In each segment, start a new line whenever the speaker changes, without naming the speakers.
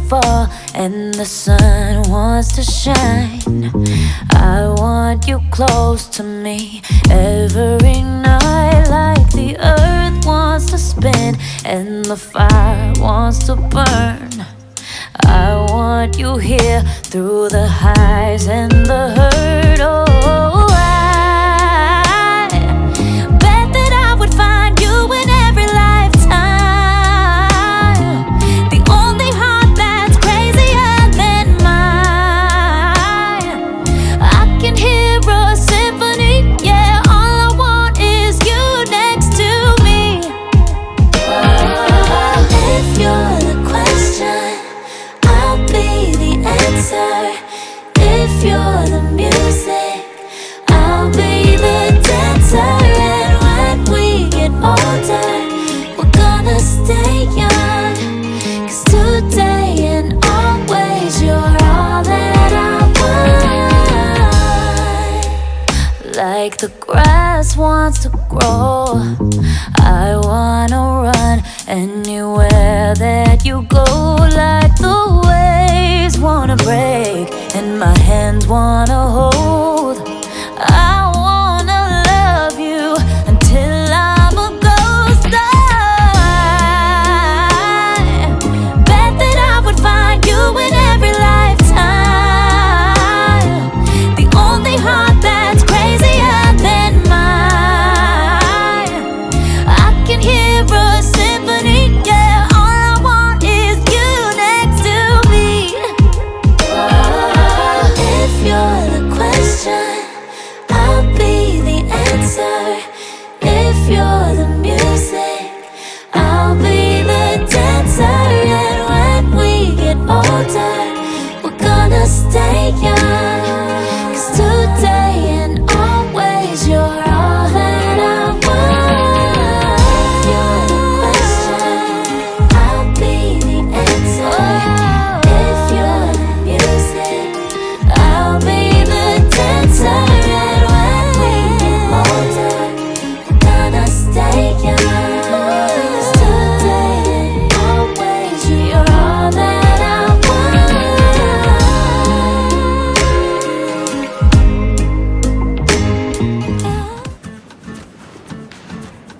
fall and the sun wants to shine. I want you close to me every night, like the earth wants to spin and the fire wants to burn. I want you here through the highs and the hurt. Oh, I bet that I would find you in every lifetime. The only heart that's crazier than mine. I can hear a symphony, yeah. All I want is you next to me. If you're the question, I'll be the answer. If you're the music, I'll be the dancer. And when we get older, we're gonna stay young. 'Cause today and always you're all that I want. Like the grass wants to grow, I wanna run anywhere that you go. Like the waves wanna break and my hands wanna hold. I wanna love you until I'm a ghost. I bet that I would find you in every lifetime. The only heart that's crazier than mine. I can hear a symphony, yeah. All I want is you next to me. If you're the question, I'll be the answer. If you're the music, I'll be the dancer. And when we get older, we're gonna stay young. 'Cause today and always you're all that I want. If you're the question, I'll be the answer. If you're the music, I'll be the dancer. And when we get older, we're gonna stay young. 'Cause today and always you're all that I want.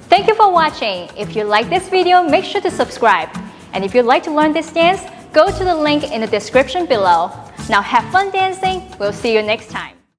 Thank you for watching. If you like this video, make sure to subscribe. And if you'd like to learn this dance, go to the link in the description below. Now have fun dancing. We'll see you next time.